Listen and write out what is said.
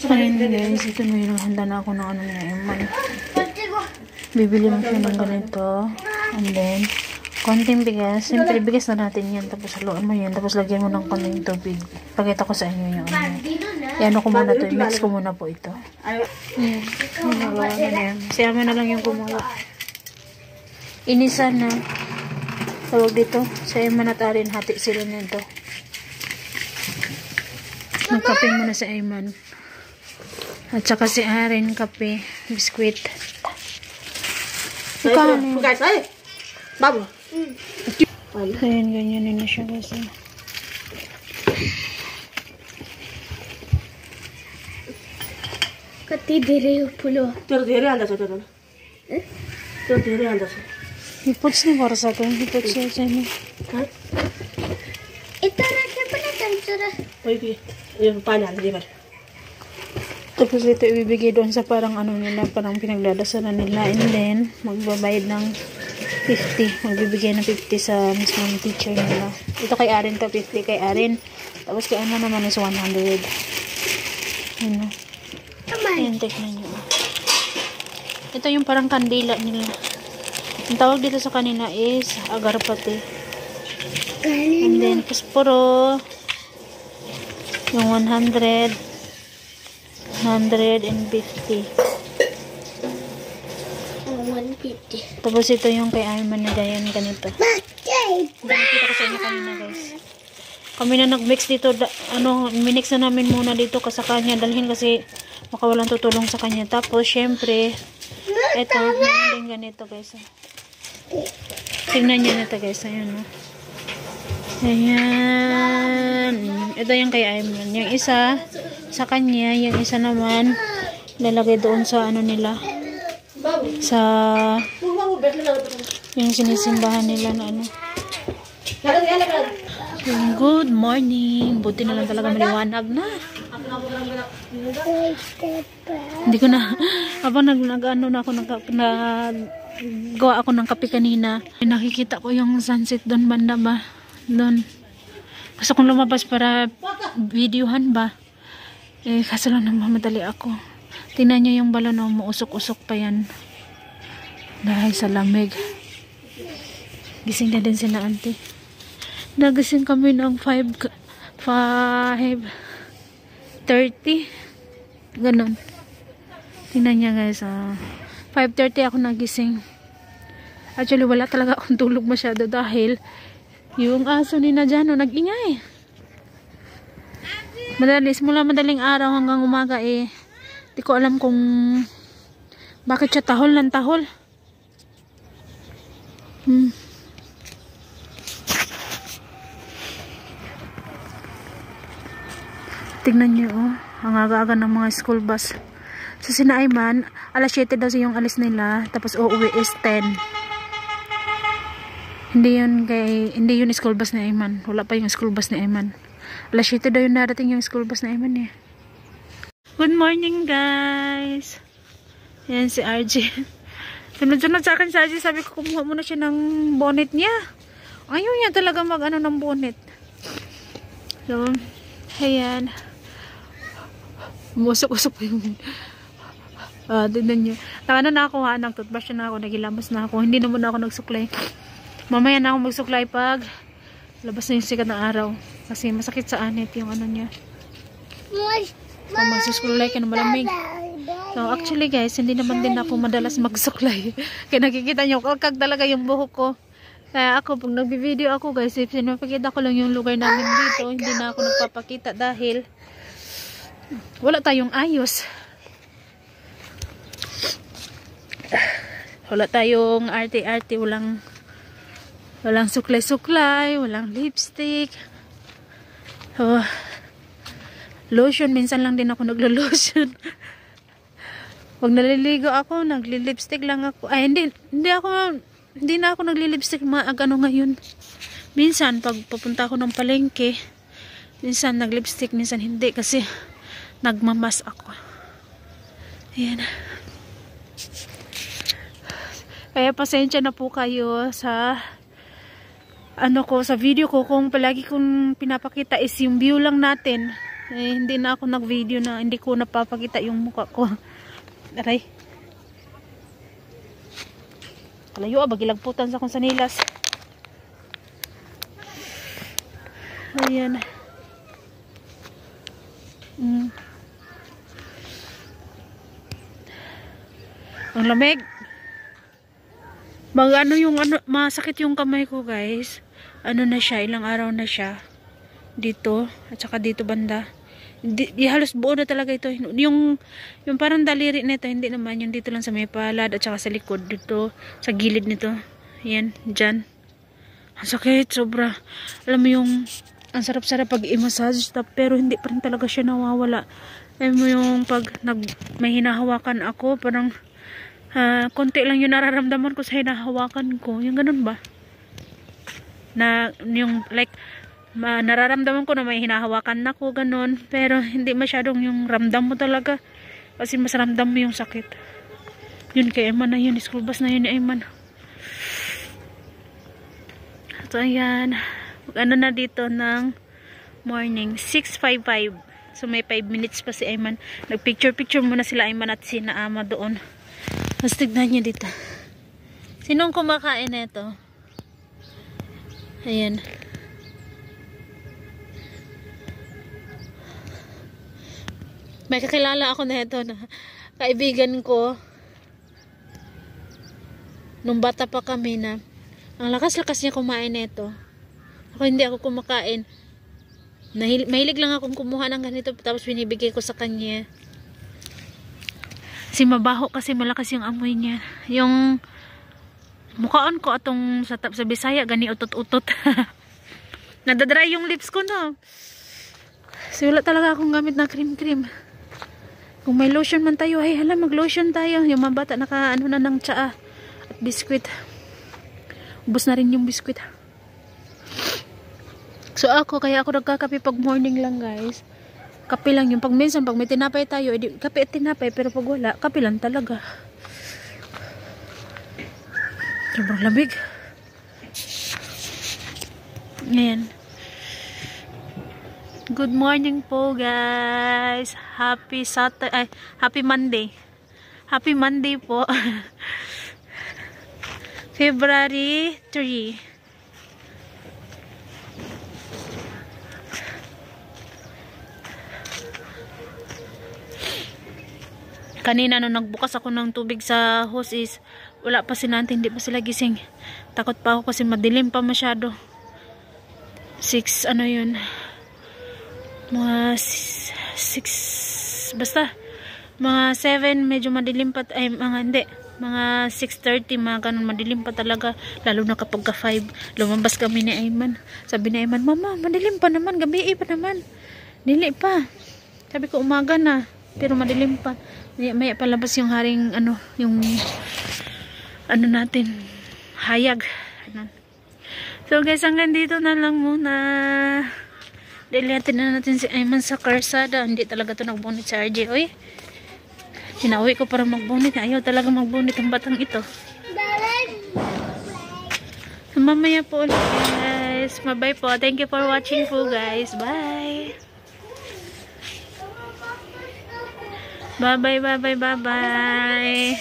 Ayun guys, ito na yung handa na ako ng ano na Eman. Bibili mo siya ng ganito. And then, konting bigas. Siyempre, bigas na natin yan. Tapos haluan mo yan. Tapos lagyan mo ng konting tubig. Pakita ko sa inyo yung ano. Yan ko muna to. I-mix ko muna po ito. Ayan. Haluan na yan. Siyama na lang yung gumawa. Inisan na. Tawag dito. Sa Eman at Arin, hati sila nito. Magkape muna sa Eman. At saka si Arin, kape, biskwit. Ikaw guys, ay! Babo! Ayan, ganyan na siya guys. Kati dire pulo. Pero dire anda sa ito. Pero dire anda sa. Hipots ni Borsa to. Hipots siya sa inyo. Ito na siya pala tansura. Pwede. Yung panyan, di ba? Tapos ito ibibigay doon sa parang ano nila, parang pinagdadasalan nila. And then, magbabayad ng 50. Magbibigay ng 50 sa mismong teacher nila. Ito kay Arin to, 50 kay Arin. Tapos kay Emma naman is 100. Ano? Ayan, tignan nyo. Ito yung parang kandila nila. Ang tawag dito sa kanina is agarpati. And then, pusporo. Yung 100. 150. 150. Tapos ito yung kay Ayman na Dayan ganito. Nakita ko sa inyo kanina guys. Kami na nag-mix dito. Minix na namin muna dito sa kanya. Dalhin kasi makawalang tutulong sa kanya. Tapos syempre, ito, meron din ganito guys. Tingnan nyo na ito guys. Ayan o. Ayan. Ito yung kay Ayman. Yung isa, sa kanya, yung isa naman, lalagay doon sa ano nila. Sa yung sinisimbahan nila na ano. Good morning. Buti na lang talaga maliwanag na. Hindi ko na, habang nag-ano na ako, gawa ako ng kape kanina. Nakikita ko yung sunset doon banda ba? Doon. Gusto kong lumabas para videohan ba? Eh, kaso lang namamadali ako. Tingnan nyo yung balon, umuusok-usok pa yan. Dahil sa lamig. Gising na din sila, auntie. Nagising kami ng 5:30. Ganon. Tingnan nyo guys. 5:30 ako nagising. Actually, wala talaga akong tulog masyado dahil yung aso ni Najano nag-ingay. Simula madaling araw hanggang umaga eh. Di ko alam kung bakit siya tahol ng tahol. Tignan niyo oh. Ang aga-aga ng mga school bus. Sa sina Ayman, alas 7 daw yung alis nila. Tapos uuwi is 10. Hindi yun school bus ni Ayman. Wala pa yung school bus ni Ayman. Alas 7 daw yung narating yung school bus na Ayman eh. Good morning guys. Yan si RJ. Sunod-sunod sa akin si RJ. Sabi ko kumuha muna siya ng bonnet niya. Ayaw niya talaga mag-ano ng bonnet. So, ayan. Umusok-usok pa yung tignan nyo. Nakano na ako ha. Nag-toothbrush na ako. Nagilabas na ako. Hindi naman ako nagsuklay. Mamaya na ako magsuklay pag labas na yung sikat ng araw. Kasi masakit sa anit yung ano niya. So, magsusuklay ka na malamig. So, actually guys, hindi naman din ako madalas magsuklay. Kaya nakikita nyo, kakag talaga yung buhok ko. Kaya ako, pag nagbi-video ako guys, pinapakita ko lang yung lugar namin dito. Hindi na ako nagpapakita dahil wala tayong ayos. Wala tayong arte-arte, walang suklay-suklay, walang lipstick. Oh, lotion, minsan lang din ako naglo-lotion. Pag naliligo ako, nagli-lipstick lang ako. Ay, hindi na ako nagli-lipstick ano ngayon. Minsan, pag papunta ako ng palengke, minsan nag-lipstick, minsan hindi kasi nagmamas ako. Ayan. Kaya pasensya na po kayo sa sa video ko kung palagi kong pinapakita is yung view lang natin. Eh, hindi na ako nag-video na hindi ko napapakita yung mukha ko. Aray. Kalayo bagilagputan sa akong sanilas. Ayan. Ang lamig. Masakit yung kamay ko, guys. Ano na siya, ilang araw na siya. Dito, at saka dito banda. Halos buo na talaga ito. Yung parang daliri nito, hindi naman. Yung dito lang sa may palad at saka sa likod. Dito, sa gilid nito. Yan, dyan. Ang sakit, sobra. Alam mo yung, ang sarap-sarap pag i-massage. Pero hindi pa rin talaga siya nawawala. Alam mo yung pag may hinahawakan ako, parang konti lang yung nararamdaman ko sa hinahawakan ko. Yung ganun ba? Na, yung like, nararamdaman ko na may hinahawakan na ko, ganun. Pero hindi masyadong yung ramdam mo talaga. Kasi mas ramdam mo yung sakit. Yun kay Ayman na yun. School bus na yun ni Ayman. So ayan. Ano na dito ng morning. 6:55. So may 5 minutes pa si Ayman. Nagpicture-picture muna sila Ayman at si Naama doon. Mas tignan nyo dito. Sinong kumakain na ito? Ayan. May kakilala ako na ito na kaibigan ko nung bata pa kami na ang lakas-lakas niya kumain na ito. Ako hindi ako kumakain. Mahilig lang akong kumuha ng ganito tapos binibigay ko sa kanya. Si mabaho kasi malakas yung amoy niya. Yung mukhaan ko atong sa Bisaya gani utot-utot. Nadadry yung lips ko no. So wala talaga akong gamit na cream. Kung may lotion man tayo, ay hala mag-lotion tayo. Yung mga bata naka ano na ng tsaa at biskwit. Ubus na rin yung biskwit. So kaya ako nagkakape pag morning lang guys. Kape lang yung pag minsan pag may tinapay tayo, edi kape at tinapay, pero pag wala, kape lang talaga. Sobrang lamig. Ayan. Good morning po guys. Happy Saturday, happy Monday. Happy Monday po. February 3. Kanina nung nagbukas ako ng tubig sa hose is wala pa si Nante, hindi pa sila gising. Takot pa ako kasi madilim pa masyado. 6 ano yun, mga 6 basta mga 7 medyo madilim pa, ay mga hindi, mga 6:30 mga ganun, madilim pa talaga, lalo na kapag ka 5 lumabas kami ni Ayman. Sabi ni Ayman, mama madilim pa naman, gabi pa naman, dili pa. Sabi ko umaga na pero madilim pa. May palabas yung haring ano, yung ano natin, hayag. So guys, hanggang dito na lang muna. Dilihatin na natin si Ayman sa karsada. Hindi talaga to nagbunit sa RJ. Oy, sinauwi ko para magbunit. Ayaw talaga magbunit ang batang ito. So, mamaya po ulit guys. Bye po. Thank you for watching po guys. Bye. Bye.